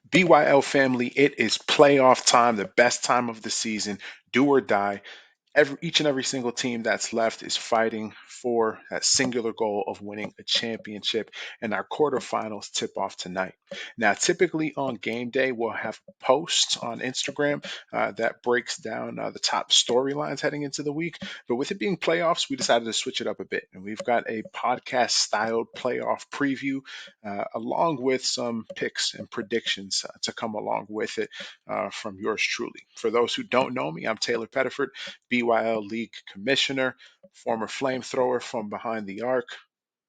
BYL family, it is playoff time, the best time of the season, do or die. Each and every single team that's left is fighting for that singular goal of winning a championship, and our quarterfinals tip off tonight. Now, typically on game day, we'll have posts on Instagram that breaks down the top storylines heading into the week. But with it being playoffs, we decided to switch it up a bit, and we've got a podcast-styled playoff preview along with some picks and predictions to come along with it from yours truly. For those who don't know me, I'm Taylor Pettiford, BYL League Commissioner, former flamethrower from behind the arc.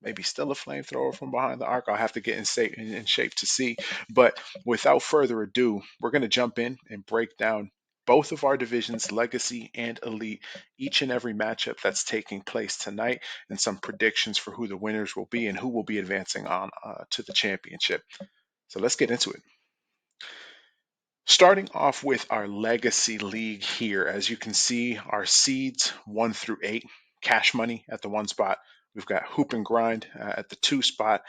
Maybe still a flamethrower from behind the arc. I'll have to get in shape to see. But without further ado, we're going to jump in and break down both of our divisions, Legacy and Elite, each and every matchup that's taking place tonight, and some predictions for who the winners will be and who will be advancing on to the championship. So let's get into it. Starting off with our Legacy League here, as you can see, our seeds 1 through 8, cash money at the 1 spot. We've got Hoop and Grind at the 2 spot.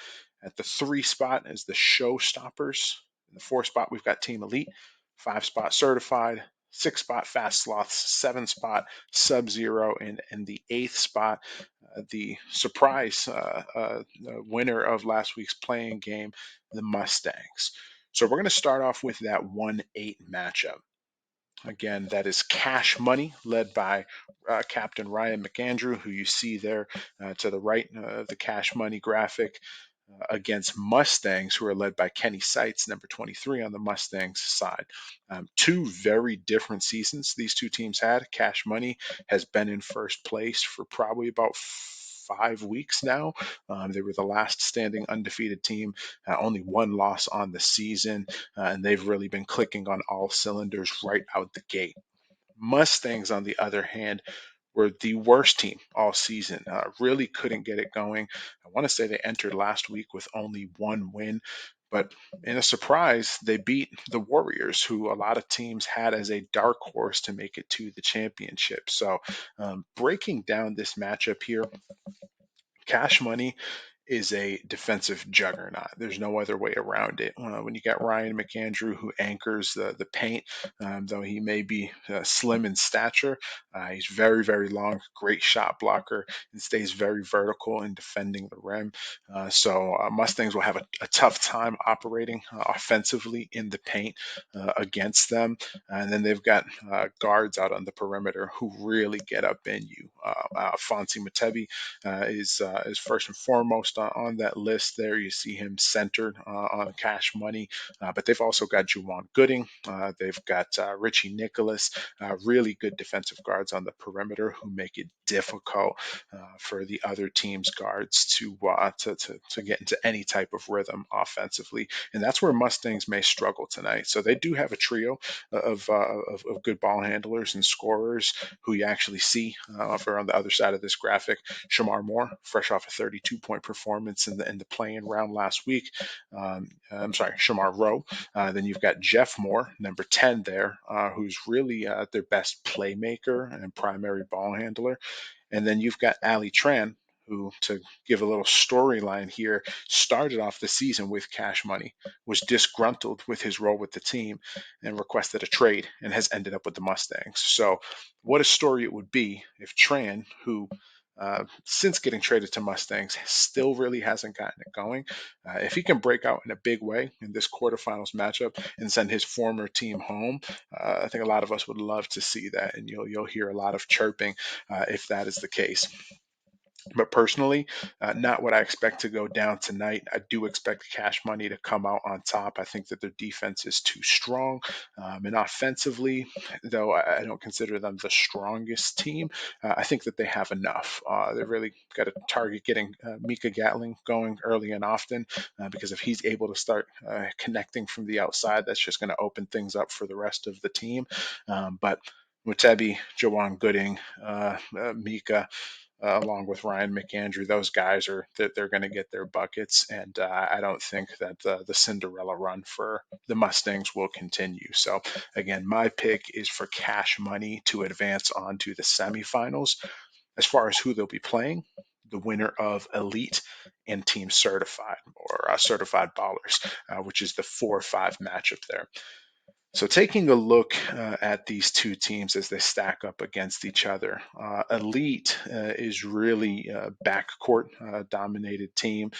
At the 3 spot is the Showstoppers. In the 4 spot, we've got Team Elite. 5 spot Certified. 6 spot Fast Sloths. 7 spot Sub Zero. And in the 8th spot, the surprise winner of last week's playing game, the Mustangs. So we're going to start off with that 1-8 matchup. Again, that is cash money led by Captain Ryan McAndrew, who you see there to the right of the cash money graphic, against Mustangs, who are led by Kenny Seitz, number 23 on the Mustangs side. Two very different seasons these two teams had. Cash Money has been in first place for probably about 5 weeks now. They were the last standing undefeated team, only one loss on the season, and they've really been clicking on all cylinders right out the gate. Mustangs, on the other hand, were the worst team all season. Really couldn't get it going. I want to say they entered last week with only one win, but in a surprise, they beat the Warriors, who a lot of teams had as a dark horse to make it to the championship. So, breaking down this matchup here, Cash Money is a defensive juggernaut. There's no other way around it. When you got Ryan McAndrew, who anchors the paint, though he may be slim in stature, he's very, very long, great shot blocker, and stays very vertical in defending the rim. So Mustangs will have a tough time operating offensively in the paint against them. And then they've got guards out on the perimeter who really get up in you. Fonzie Mutebi is first and foremost on that list there. You see him centered on Cash Money, but they've also got Juwan Gooding. They've got Richie Nicholas, really good defensive guards on the perimeter who make it difficult for the other team's guards to get into any type of rhythm offensively, and that's where Mustangs may struggle tonight. So they do have a trio of good ball handlers and scorers who you actually see over on the other side of this graphic. Shamar Moore, fresh off a 32-point performance in the playing round last week. I'm sorry, Shamar Rowe. Then you've got Jeff Moore, number 10 there, who's really their best playmaker and primary ball handler. And then you've got Ali Tran, who, to give a little storyline here, started off the season with Cash Money, was disgruntled with his role with the team, and requested a trade, and has ended up with the Mustangs. So, what a story it would be if Tran, who since getting traded to Mustangs, still really hasn't gotten it going. If he can break out in a big way in this quarterfinals matchup and send his former team home, I think a lot of us would love to see that, and you'll hear a lot of chirping if that is the case. But personally, not what I expect to go down tonight. I do expect Cash Money to come out on top. I think that their defense is too strong. And offensively, though I don't consider them the strongest team, I think that they have enough. They really got to target getting Mika Gatling going early and often, because if he's able to start connecting from the outside, that's just going to open things up for the rest of the team. But Mutebi, Jawan Gooding, Mika, along with Ryan McAndrew, those guys are that they're going to get their buckets, and I don't think that the Cinderella run for the Mustangs will continue. So again, my pick is for Cash Money to advance on to the semifinals. As far as who they'll be playing, the winner of Elite and Team Certified, or Certified Ballers, which is the 4-5 matchup there. So taking a look at these two teams as they stack up against each other, Elite is really a backcourt dominated team.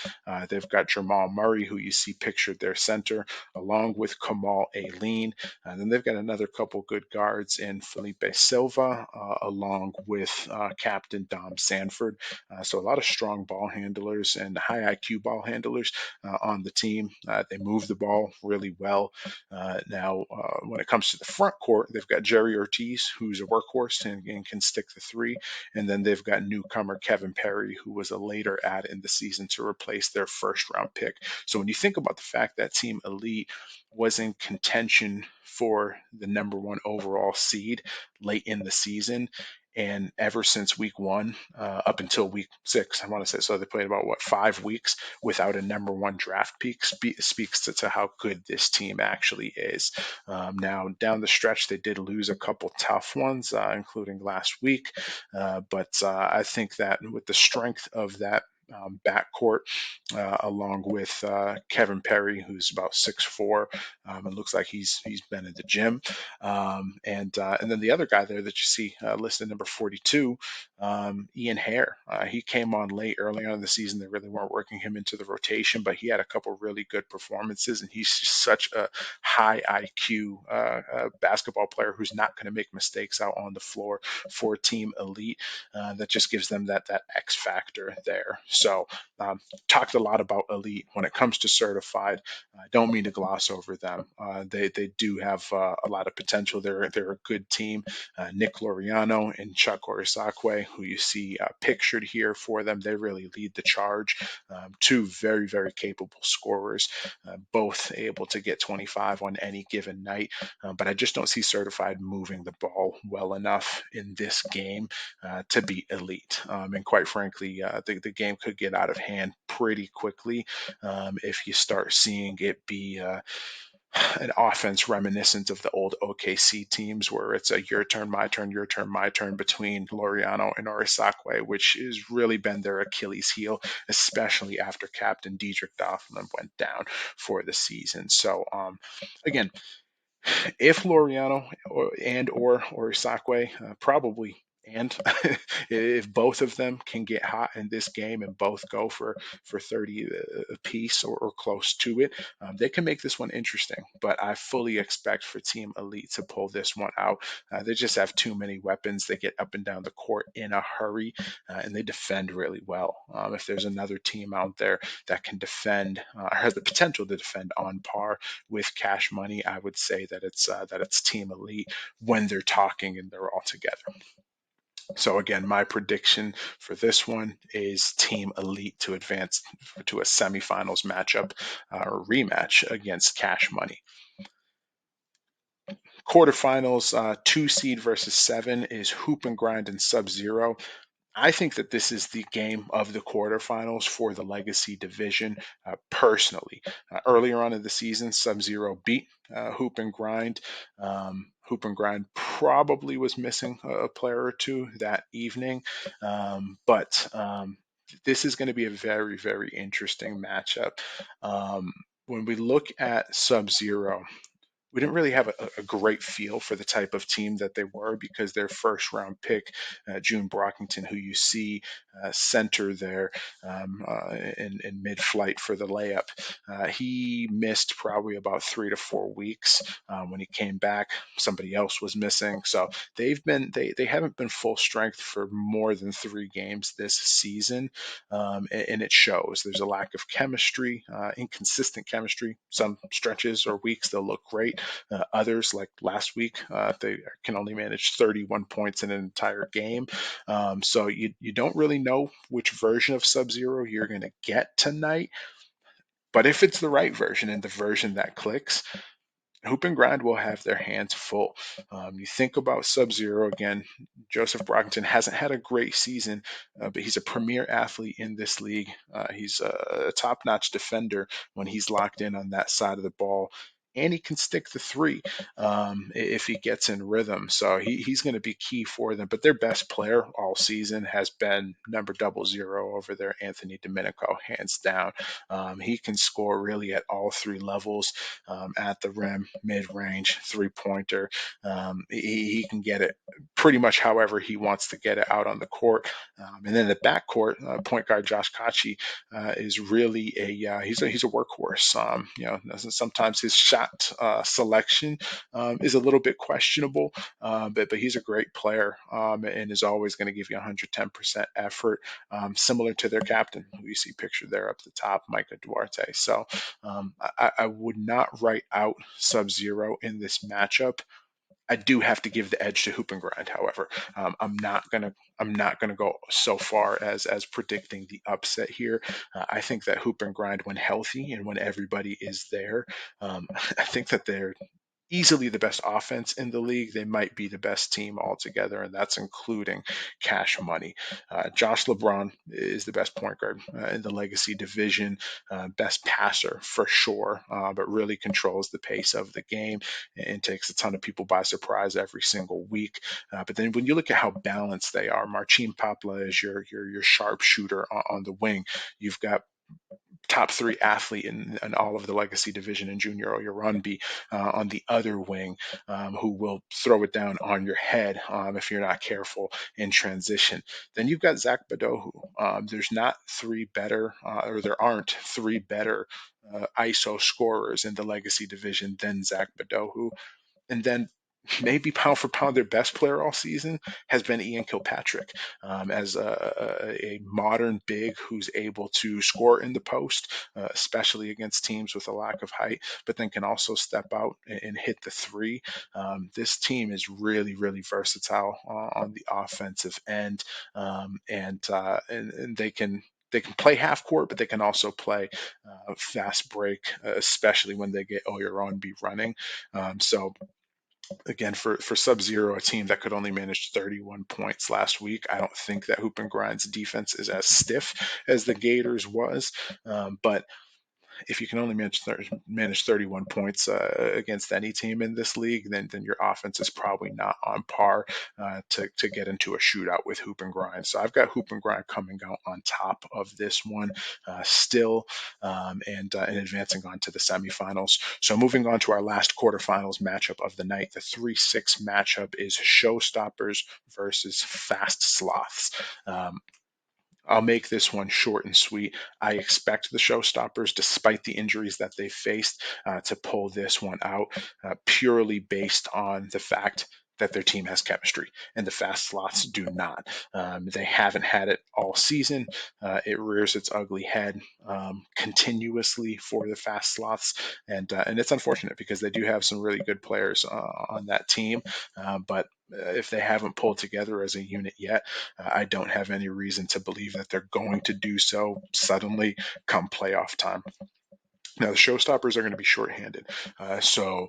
They've got Jamal Murray, who you see pictured their center, along with Kamal Aileen. And then they've got another couple good guards in Felipe Silva, along with Captain Dom Sanford. So a lot of strong ball handlers and high IQ ball handlers on the team. They move the ball really well. Now, when it comes to the front court, they've got Jerry Ortiz, who's a workhorse and can stick the three. And then they've got newcomer Kevin Perry, who was a later add in the season to replace their first round pick. So when you think about the fact that Team Elite was in contention for the number one overall seed late in the season, and ever since week one up until week 6, I want to say, so they played about 5 weeks without a number one draft pick, speaks to how good this team actually is. Now down the stretch, they did lose a couple tough ones, including last week, but I think that with the strength of that backcourt, along with Kevin Perry, who's about 6'4". It looks like he's been at the gym, and then the other guy there that you see listed number 42, Ian Hare. He came on late early on in the season. They really weren't working him into the rotation, but he had a couple really good performances, and he's just such a high IQ basketball player who's not going to make mistakes out on the floor for Team Elite. That just gives them that X factor there. So talked a lot about Elite. When it comes to Certified, I don't mean to gloss over them. They do have a lot of potential. They're a good team. Nick Loriano and Chuck Orisakwe, who you see pictured here for them, they really lead the charge. Two very, very capable scorers, both able to get 25 on any given night. But I just don't see Certified moving the ball well enough in this game to beat Elite. And quite frankly, the game could get out of hand pretty quickly if you start seeing it be an offense reminiscent of the old OKC teams, where it's a your turn, my turn between Loriano and Orisakwe, which has really been their Achilles heel, especially after Captain Diedrich Doffman went down for the season. So again, if Loriano or Sakwe, probably, and if both of them can get hot in this game and both go for 30 apiece or close to it, they can make this one interesting. But I fully expect for Team Elite to pull this one out. They just have too many weapons. They get up and down the court in a hurry, and they defend really well. If there's another team out there that can defend or has the potential to defend on par with Cash Money, I would say that it's Team Elite when they're talking and they're all together. So again, my prediction for this one is Team Elite to advance to a semifinals matchup or rematch against Cash Money. Quarterfinals, 2 seed versus 7 is Hoop and Grind and Sub-Zero. I think that this is the game of the quarterfinals for the Legacy division, personally. Earlier on in the season, Sub-Zero beat Hoop and Grind. Hoop and Grind probably was missing a player or two that evening, but this is going to be a very, very interesting matchup. When we look at Sub-Zero, we didn't really have a great feel for the type of team that they were, because their first round pick, June Brockington, who you see center there in mid flight for the layup, he missed probably about 3 to 4 weeks. When he came back, somebody else was missing. So they haven't been full strength for more than 3 games this season, and it shows. There's a lack of chemistry, inconsistent chemistry. Some stretches or weeks they'll look great. Others, like last week, they can only manage 31 points in an entire game. So you don't really know which version of Sub-Zero you're going to get tonight. But if it's the right version and the version that clicks, Hoop and Grind will have their hands full. You think about Sub-Zero again. Joseph Brockington hasn't had a great season, but he's a premier athlete in this league. He's a top-notch defender when he's locked in on that side of the ball. and he can stick the three if he gets in rhythm. So he's going to be key for them. But their best player all season has been number 00 over there, Anthony Domenico, hands down. He can score really at all three levels, at the rim, mid range, 3-pointer. He can get it pretty much however he wants to get it out on the court. And then the backcourt, point guard Josh Kachi is really he's a workhorse. Sometimes his shot selection is a little bit questionable, but he's a great player, and is always going to give you 110% effort, similar to their captain, who you see pictured there up the top, Micah Duarte. So I would not write out Sub-Zero in this matchup. I do have to give the edge to Hoop and Grind. However, I'm not gonna go so far as predicting the upset here. I think that Hoop and Grind, when healthy and when everybody is there, I think that they're easily the best offense in the league. They might be the best team altogether, and that's including cash money. Josh LeBron is the best point guard in the Legacy division, best passer for sure, but really controls the pace of the game and takes a ton of people by surprise every single week. But then when you look at how balanced they are, Marcin Papla is your sharpshooter on the wing. You've got top three athlete in all of the Legacy division in Junior Oyerunbi on the other wing, who will throw it down on your head if you're not careful in transition. Then you've got Zach Badohu. There's not three better, or there aren't three better ISO scorers in the Legacy division than Zach Badohu. And then maybe pound for pound their best player all season has been Ian Kilpatrick, as a modern big who's able to score in the post, especially against teams with a lack of height, but then can also step out and hit the three. This team is really, really versatile on the offensive end, and they can play half court, but they can also play fast break, especially when they get Oyeronbi running. So again, for Sub-Zero, a team that could only manage 31 points last week, I don't think that Hoop and Grind's defense is as stiff as the Gators was. But if you can only manage 31 points against any team in this league, then your offense is probably not on par to get into a shootout with Hoop and Grind. So I've got Hoop and Grind coming out on top of this one still, and advancing on to the semifinals. So moving on to our last quarterfinals matchup of the night, the 3-6 matchup is Showstoppers versus Fast Sloths. I'll make this one short and sweet. I expect the Showstoppers, despite the injuries that they faced, to pull this one out, purely based on the fact that their team has chemistry, and the Fast Sloths do not. They haven't had it all season. It rears its ugly head continuously for the Fast Sloths, and it's unfortunate because they do have some really good players on that team, but if they haven't pulled together as a unit yet, I don't have any reason to believe that they're going to do so suddenly come playoff time. Now, the Showstoppers are going to be shorthanded. So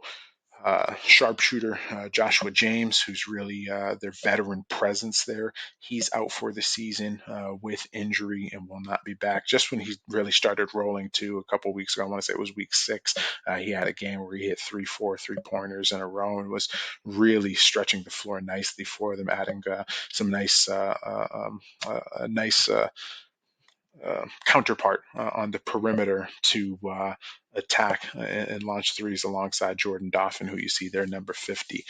sharpshooter Joshua James, who's really their veteran presence there. He's out for the season with injury and will not be back. Just when he really started rolling too, a couple weeks ago, I want to say it was week 6, he had a game where he hit 3-4 3-pointers in a row and was really stretching the floor nicely for them, adding some nice, a nice counterpart on the perimeter to attack and launch threes alongside Jordan Doffin, who you see there, number 50.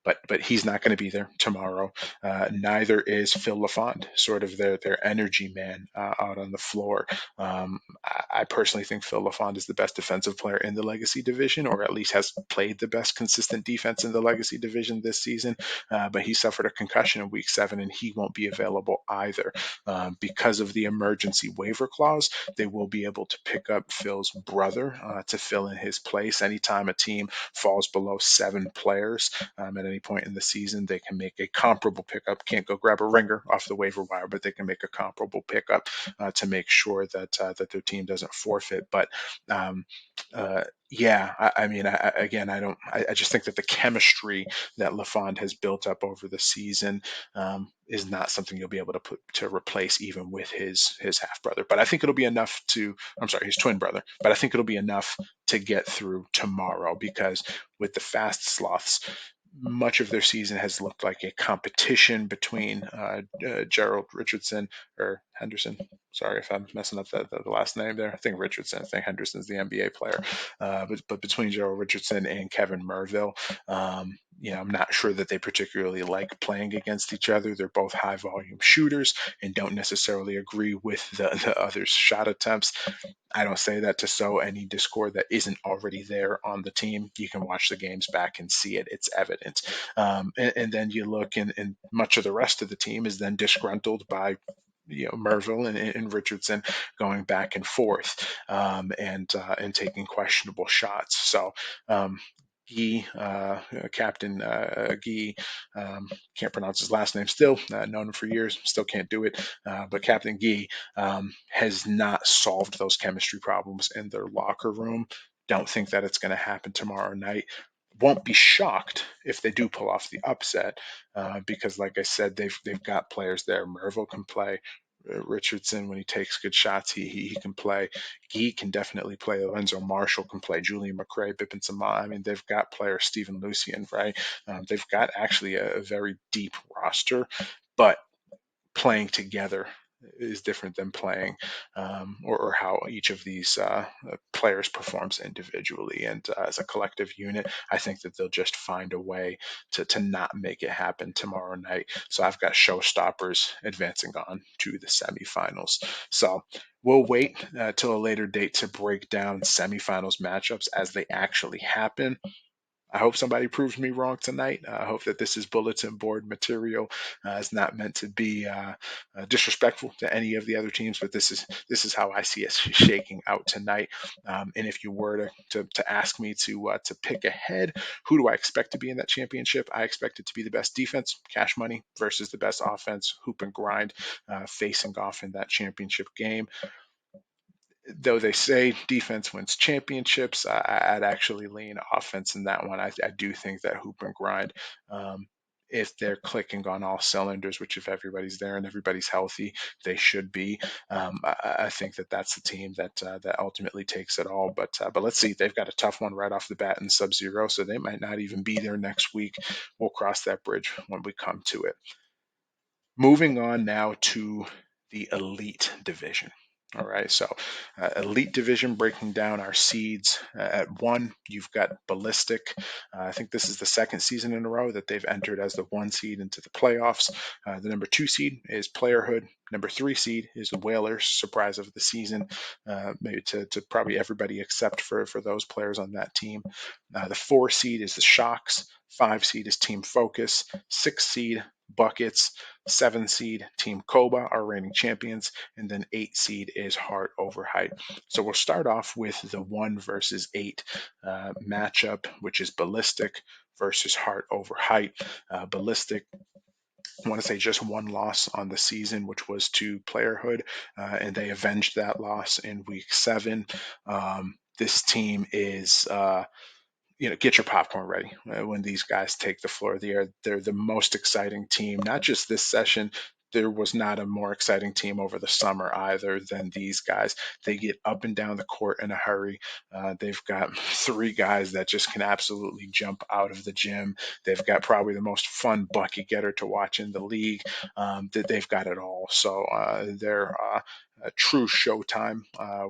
But he's not going to be there tomorrow. Neither is Phil LaFond, sort of their energy man out on the floor. I personally think Phil LaFond is the best defensive player in the Legacy division, or at least has played the best consistent defense in the Legacy division this season. But he suffered a concussion in week 7, and he won't be available either. Because of the emergency waiver clause, they will be able to pick up Phil's brother to fill in his place. Anytime a team falls below 7 players at any point in the season, they can make a comparable pickup. Can't go grab a ringer off the waiver wire, but they can make a comparable pickup to make sure that their team doesn't forfeit. But Yeah, I mean, again, I just think that the chemistry that LaFond has built up over the season is not something you'll be able to put to replace even with his half brother. But I think it'll be enough to, I'm sorry, his twin brother. But I think it'll be enough to get through tomorrow because with the fast sloths, much of their season has looked like a competition between Gerald Richardson or Henderson. Sorry if I'm messing up the last name there. I think Richardson. I think Henderson's the NBA player. But between Gerald Richardson and Kevin Merville, I'm not sure that they particularly like playing against each other. They're both high volume shooters and don't necessarily agree with the other's shot attempts. I don't say that to sow any discord that isn't already there on the team. You can watch the games back and see it. It's evident. And then you look, and much of the rest of the team is then disgruntled by Merville and Richardson going back and forth and taking questionable shots. So Guy, Captain Guy, can't pronounce his last name still, known him for years, still can't do it. But Captain Guy has not solved those chemistry problems in their locker room. Don't think that it's going to happen tomorrow night. Won't be shocked if they do pull off the upset because, like I said, they've got players there. Merville can play. Richardson, when he takes good shots, he can play. He can definitely play. Lorenzo Marshall can play. Julian McRae, Bipin Sama. I mean, they've got players. Stephen Lucian, right? They've got actually a very deep roster, but playing together is different than playing or how each of these players performs individually and as a collective unit. I think that they'll just find a way to not make it happen tomorrow night. So I've got showstoppers advancing on to the semifinals. So we'll wait till a later date to break down semifinals matchups as they actually happen. I hope somebody proves me wrong tonight. I hope that this is bulletin board material. It's not meant to be disrespectful to any of the other teams, but this is how I see it shaking out tonight. And if you were to ask me to pick ahead, who do I expect to be in that championship? I expect it to be the best defense, cash money, versus the best offense, hoop and grind, facing off in that championship game. Though they say defense wins championships, I'd actually lean offense in that one. I do think that hoop and grind, if they're clicking on all cylinders, which if everybody's there and everybody's healthy, they should be. I think that that's the team that ultimately takes it all. But let's see, they've got a tough one right off the bat in Sub-Zero, so they might not even be there next week. We'll cross that bridge when we come to it. Moving on now to the elite division. All right, so elite division breaking down our seeds. At one, you've got Ballistic. I think this is the second season in a row that they've entered as the one seed into the playoffs. The number two seed is Playerhood. Number three seed is the Whalers, surprise of the season, maybe to probably everybody except for those players on that team. The four seed is the Shocks. Five seed is Team Focus. Six seed, Buckets. Seven seed Team Koba, our reigning champions, and then eight seed is Heart over Height. So we'll start off with the 1 versus 8 matchup, which is Ballistic versus Heart over Height. Ballistic, I want to say just one loss on the season, which was to Playerhood, and they avenged that loss in week 7. This team is get your popcorn ready when these guys take the floor. They're the most exciting team, not just this session. There was not a more exciting team over the summer either than these guys. They get up and down the court in a hurry. They've got three guys that just can absolutely jump out of the gym. They've got probably the most fun bucket getter to watch in the league. They've got it all. So they're a true showtime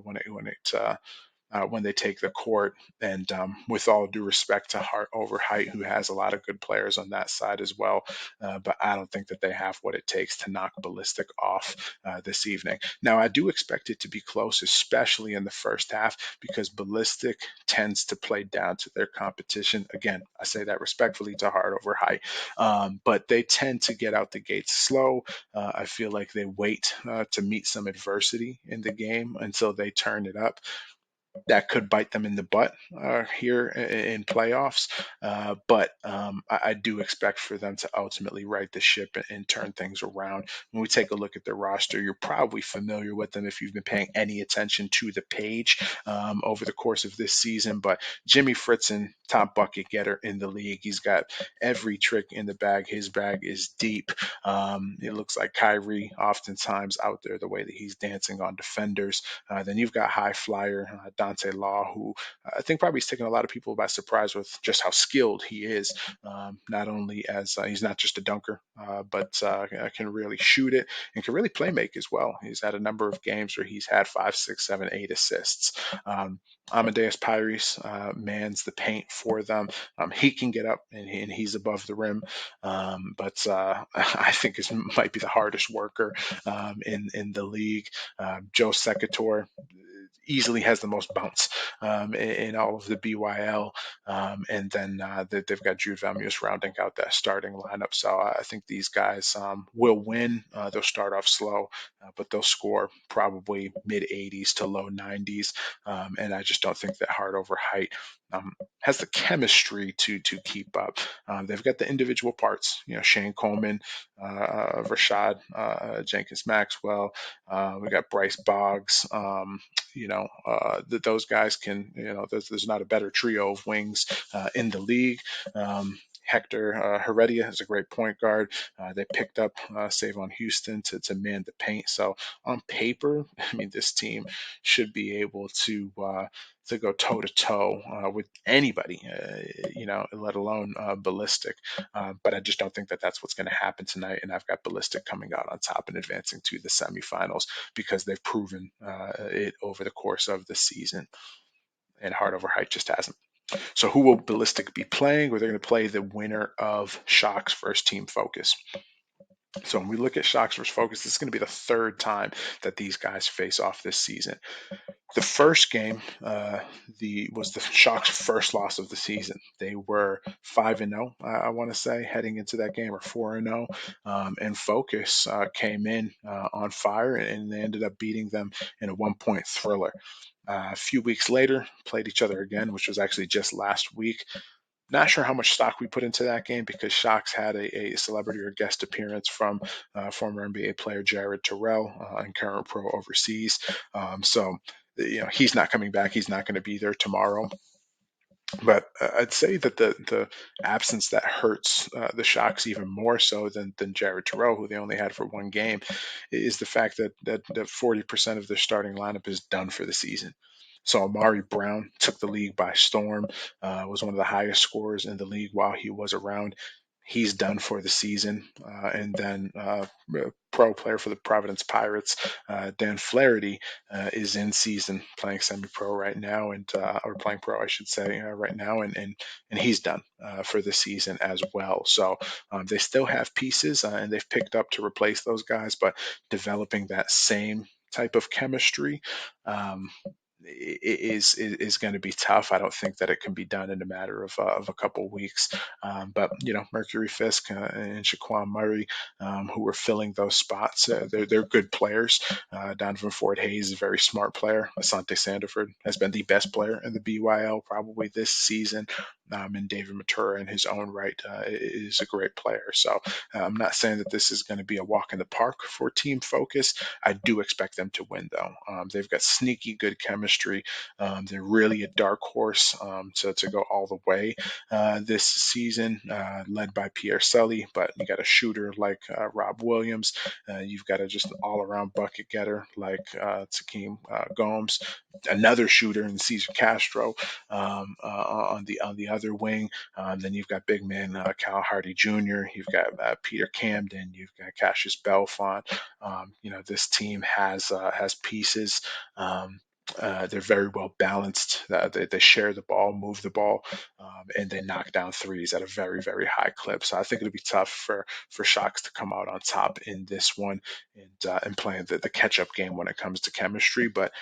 when they take the court. And with all due respect to Heart over Height, who has a lot of good players on that side as well, but I don't think that they have what it takes to knock Ballistic off this evening. Now, I do expect it to be close, especially in the first half, because Ballistic tends to play down to their competition. Again, I say that respectfully to Heart over Height, but they tend to get out the gates slow. I feel like they wait to meet some adversity in the game until they turn it up. that could bite them in the butt here in playoffs. But I do expect for them to ultimately right the ship and turn things around. When we take a look at their roster, you're probably familiar with them if you've been paying any attention to the page over the course of this season. But Jimmy Fritzen, top bucket getter in the league. He's got every trick in the bag. His bag is deep. It looks like Kyrie oftentimes out there, the way that he's dancing on defenders. Then you've got high flyer Dante Law, who I think probably is taking a lot of people by surprise with just how skilled he is. Not only as he's not just a dunker, but can really shoot it and can really play make as well. He's had a number of games where he's had 5, 6, 7, 8 assists. Amadeus Pyrus mans the paint for them. He can get up and he's above the rim, but I think is might be the hardest worker in the league. Joe Secator easily has the most bounce in all of the BYL. And then they've got Jude Valmus rounding out that starting lineup. So I think these guys will win. They'll start off slow, but they'll score probably mid 80s to low 90s. And I just don't think that heart over height has the chemistry to keep up. They've got the individual parts, Shane Coleman, Rashad Jenkins Maxwell. We got Bryce Boggs. That those guys can, there's not a better trio of wings in the league. Hector Heredia is a great point guard. They picked up Savon Houston to man the paint. So on paper, I mean, this team should be able to go toe to toe with anybody, let alone Ballistic. But I just don't think that that's what's going to happen tonight. And I've got Ballistic coming out on top and advancing to the semifinals because they've proven it over the course of the season. And Heart Over Height just hasn't. So who will Ballistic be playing? Well, they're going to play the winner of Shock's first team focus. So when we look at Shock's first focus, this is going to be the third time that these guys face off this season. The first game was the Shock's first loss of the season. They were 5-0, I want to say, heading into that game, or 4-0. And Focus came in on fire, and they ended up beating them in a 1-point thriller. A few weeks later, played each other again, which was actually just last week. Not sure how much stock we put into that game because Shocks had a celebrity or guest appearance from former NBA player Jared Terrell and current pro overseas. So he's not coming back. He's not going to be there tomorrow. But I'd say that the absence that hurts the Shocks even more so than Jared Terrell, who they only had for one game, is the fact that 40% of their starting lineup is done for the season. So Amari Brown took the league by storm, was one of the highest scorers in the league while he was around. He's done for the season. And then pro player for the Providence Pirates, Dan Flaherty, is in season playing semi-pro right now, or playing pro, I should say, right now, and he's done for the season as well. So they still have pieces, and they've picked up to replace those guys, but developing that same type of chemistry is going to be tough. I don't think that it can be done in a matter of a couple of weeks. But Mercury Fisk and Shaquan Murray, who are filling those spots, they're good players. Donovan Ford Hayes is a very smart player. Asante Sandiford has been the best player in the BYL probably this season. And David Matura in his own right is a great player. So I'm not saying that this is going to be a walk in the park for Team Focus. I do expect them to win, though. They've got sneaky good chemistry. They're really a dark horse to go all the way this season, led by Pierre Sully. But you got a shooter like Rob Williams. You've got a just all-around bucket getter like Takeem Gomes. Another shooter in Cesar Castro on the other wing. Then you've got big man Cal Hardy Jr. You've got Peter Camden. You've got Cassius Belfont. This team has pieces. They're very well balanced. They share the ball, move the ball, and they knock down threes at a very, very high clip. So I think it'll be tough for Shocks to come out on top in this one and playing the catch up game when it comes to chemistry. But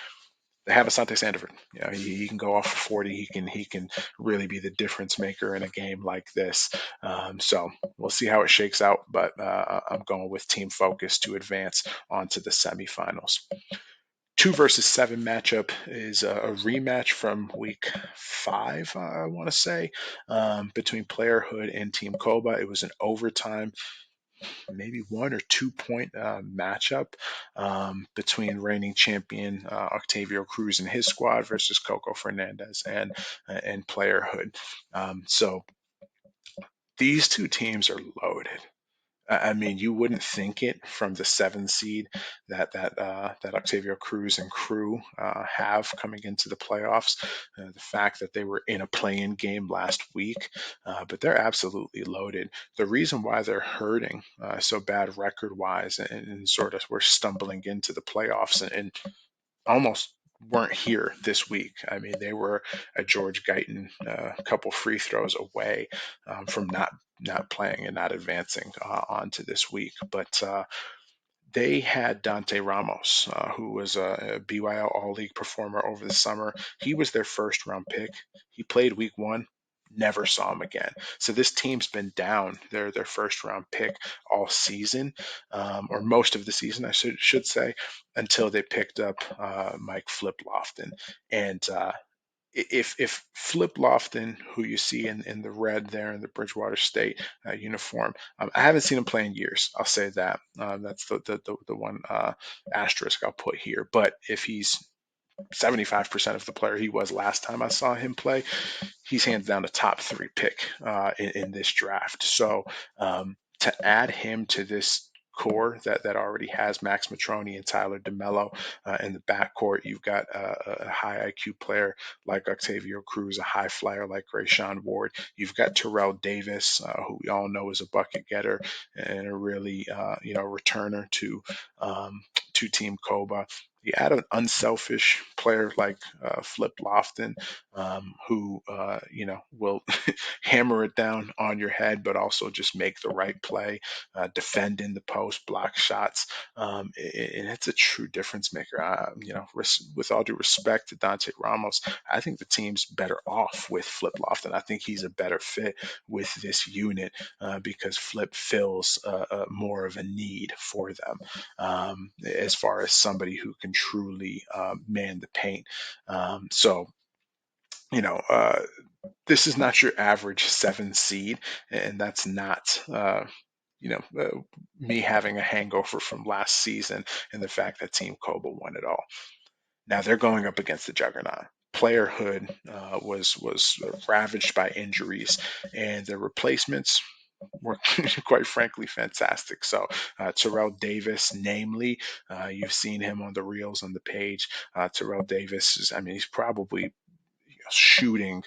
they have Asante Sandiford. He can go off for 40. He can really be the difference maker in a game like this. So we'll see how it shakes out. But I'm going with Team Focus to advance onto the semifinals. 2 versus 7 matchup is a rematch from week 5, I want to say, between Playerhood and Team Koba. It was an overtime, maybe 1 or 2 point matchup between reigning champion Octavio Cruz and his squad versus Coco Fernandez and Playerhood. So these two teams are loaded. I mean, you wouldn't think it from the 7 seed that Octavio Cruz and crew have coming into the playoffs. The fact that they were in a play-in game last week, but they're absolutely loaded. The reason why they're hurting so bad record-wise and sort of we're stumbling into the playoffs and almost weren't here this week. I mean, they were a George Guyton a couple free throws away from not playing and not advancing onto this week. But they had Dante Ramos, who was a BYL All League performer over the summer. He was their first round pick. He played week 1. Never saw him again. So this team's been down their first round pick all season, or most of the season, I should say, until they picked up Mike Flip Lofton. And if Flip Lofton, who you see in the red there in the Bridgewater State uniform, I haven't seen him play in years. I'll say that. That's the one asterisk I'll put here. But if he's 75% of the player he was last time I saw him play, he's hands down a top 3 pick in this draft. So to add him to this core that already has Max Matroni and Tyler DeMello in the backcourt, you've got a high IQ player like Octavio Cruz, a high flyer like Grayshawn Ward. You've got Terrell Davis, who we all know is a bucket getter and a really returner to Team Koba. You add an unselfish player like Flip Lofton, who will hammer it down on your head, but also just make the right play, defend in the post, block shots, and it's a true difference maker. With all due respect to Dante Ramos, I think the team's better off with Flip Lofton. I think he's a better fit with this unit because Flip fills more of a need for them as far as somebody who can truly man the paint. So this is not your average 7 seed, and that's not, me having a hangover from last season and the fact that Team Koba won it all. Now they're going up against the juggernaut. Playerhood was ravaged by injuries, and the replacements were quite frankly fantastic. So Terrell Davis, namely, you've seen him on the reels on the page. Terrell Davis he's probably shooting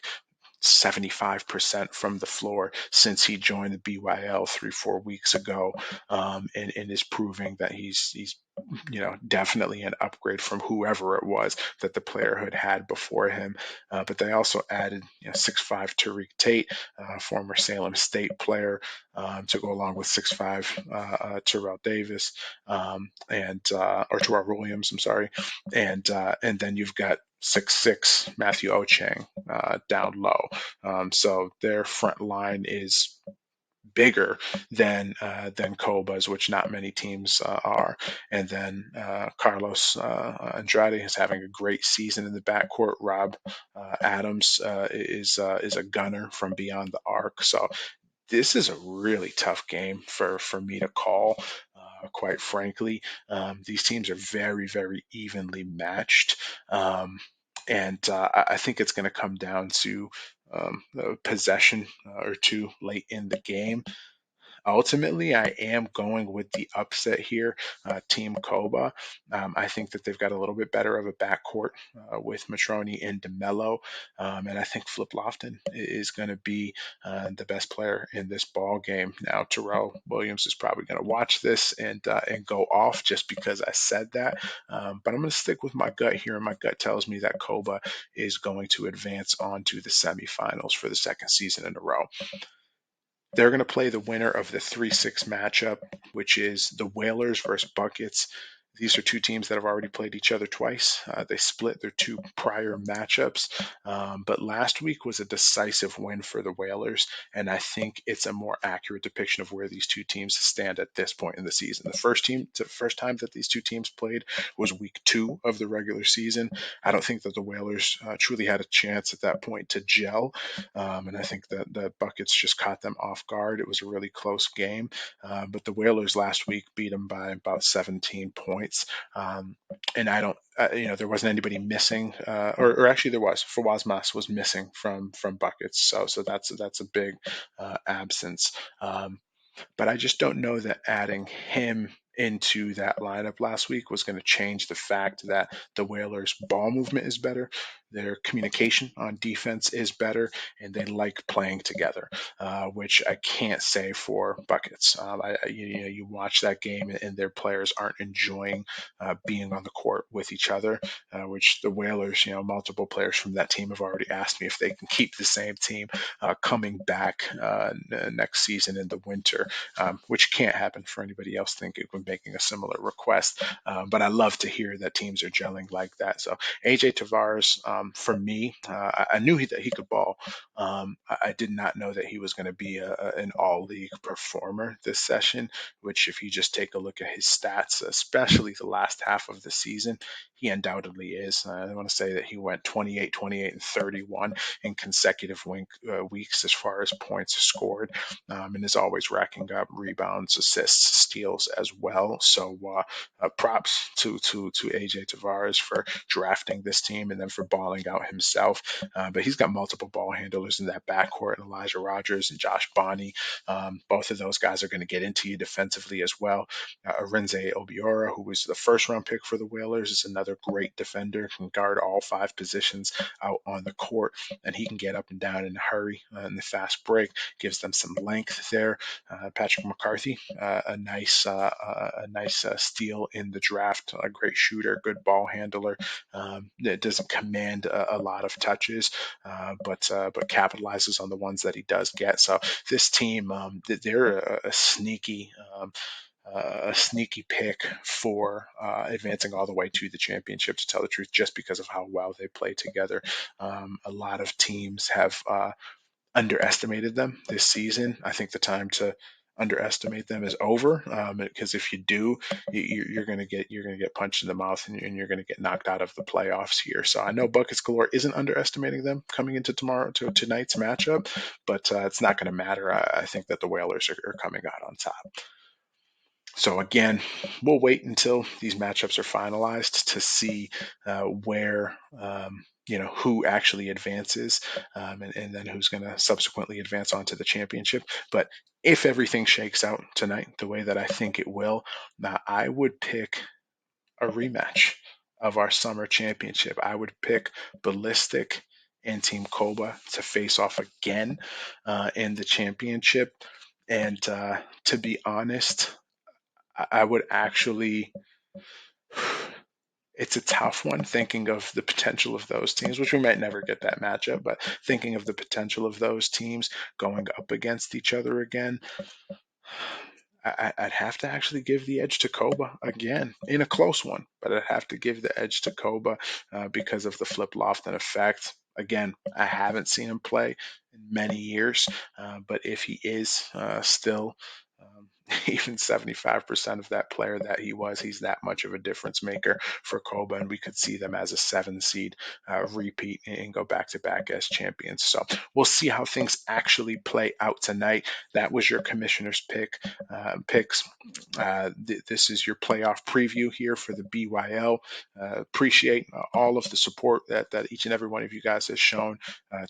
75% from the floor since he joined the BYL 3-4 weeks ago, and is proving that he's definitely an upgrade from whoever it was that the Playerhood had before him. But they also added 6'5" Tariq Tate, former Salem State player, to go along with 6'5" Terrell Davis, or Terrell Williams, I'm sorry, and then you've got 6'6" Matthew Ochang down low. So their front line is bigger than Koba's, which not many teams are. And then Carlos Andrade is having a great season in the backcourt. Rob Adams is a gunner from beyond the arc. So this is a really tough game for me to call. Quite frankly, these teams are very, very evenly matched. And I think it's going to come down to a possession or two late in the game. Ultimately, I am going with the upset here, Team Koba. I think that they've got a little bit better of a backcourt with Matroni and DeMello, and I think Flip Lofton is going to be the best player in this ball game. Now, Terrell Williams is probably going to watch this and go off just because I said that, but I'm going to stick with my gut here, and my gut tells me that Koba is going to advance on to the semifinals for the second season in a row. They're going to play the winner of the 3-6 matchup, which is the Whalers versus Buckets. These are two teams that have already played each other twice. They split their two prior matchups, but last week was a decisive win for the Whalers, and I think it's a more accurate depiction of where these two teams stand at this point in the season. The first time that these two teams played was week 2 of the regular season. I don't think that the Whalers truly had a chance at that point to gel, and I think that the Buckets just caught them off guard. It was a really close game, but the Whalers last week beat them by about 17 points. And I don't, there wasn't anybody missing, or actually there was. Fawaz Mas was missing from Buckets, so that's a big absence. But I just don't know that adding him into that lineup last week was going to change the fact that the Whalers' ball movement is better, their communication on defense is better, and they like playing together, which I can't say for Buckets. You watch that game and their players aren't enjoying being on the court with each other, which the Whalers, multiple players from that team have already asked me if they can keep the same team coming back next season in the winter, which can't happen for anybody else thinking when making a similar request. But I love to hear that teams are gelling like that. So AJ Tavares, for me, I knew that he could ball. I did not know that he was going to be an all-league performer this session, which if you just take a look at his stats, especially the last half of the season, he undoubtedly is. I want to say that he went 28, 28, and 31 in consecutive weeks as far as points scored, and is always racking up rebounds, assists, steals as well. So props to AJ Tavares for drafting this team and then for balling out himself. But he's got multiple ball handlers in that backcourt, Elijah Rogers and Josh Bonney. Both of those guys are going to get into you defensively as well. Arinze Obiora, who was the first round pick for the Whalers, is another great defender, can guard all 5 positions out on the court, and he can get up and down in a hurry in the fast break, gives them some length there. Patrick McCarthy, a nice steal in the draft, a great shooter, good ball handler. That doesn't command a lot of touches, but capitalizes on the ones that he does get. So this team, they're a sneaky pick for advancing all the way to the championship, to tell the truth, just because of how well they play together. A lot of teams have underestimated them this season. I think the time to underestimate them is over, because if you do, you're going to get punched in the mouth, and you're going to get knocked out of the playoffs here. So I know Buckets Galore isn't underestimating them coming into tonight's matchup, but it's not going to matter. I think that the Whalers are coming out on top. So again, we'll wait until these matchups are finalized to see where who actually advances, and then who's going to subsequently advance onto the championship. But if everything shakes out tonight the way that I think it will, I would pick a rematch of our summer championship. I would pick Ballistic and Team Koba to face off again in the championship. And to be honest, I would actually, it's a tough one thinking of the potential of those teams, which we might never get that matchup, but thinking of the potential of those teams going up against each other again, I'd have to actually give the edge to Koba again in a close one, but I'd have to give the edge to Koba because of the flip Lofton effect. Again, I haven't seen him play in many years, but if he is still even 75% of that player that he was, he's that much of a difference maker for Koba, and we could see them as a 7 seed repeat and go back to back as champions. So we'll see how things actually play out tonight. That was your commissioner's picks. This is your playoff preview here for the BYL. Appreciate all of the support that each and every one of you guys has shown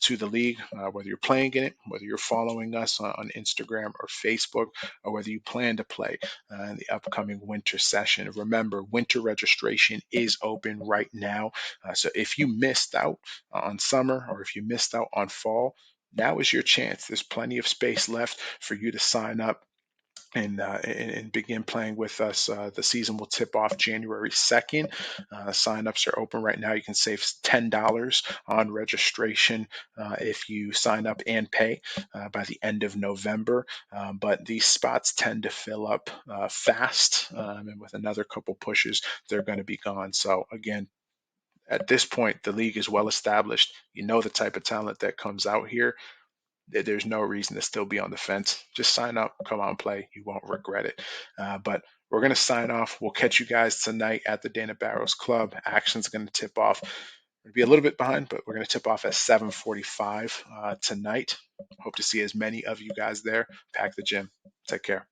to the league, whether you're playing in it, whether you're following us on Instagram or Facebook, or whether you plan to play in the upcoming winter session. Remember, winter registration is open right now. So if you missed out on summer, or if you missed out on fall, now is your chance. There's plenty of space left for you to sign up and begin playing with us. The season will tip off January 2nd. Sign-ups are open right now. You can save $10 on registration if you sign up and pay by the end of November. But these spots tend to fill up fast, and with another couple pushes, they're going to be gone. So again, at this point, the league is well established. You know the type of talent that comes out here. There's no reason to still be on the fence. Just sign up, come on, play. You won't regret it. But we're going to sign off. We'll catch you guys tonight at the Dana Barros Club. Action's going to tip off. We're going to be a little bit behind, but we're going to tip off at 7:45 tonight. Hope to see as many of you guys there. Pack the gym. Take care.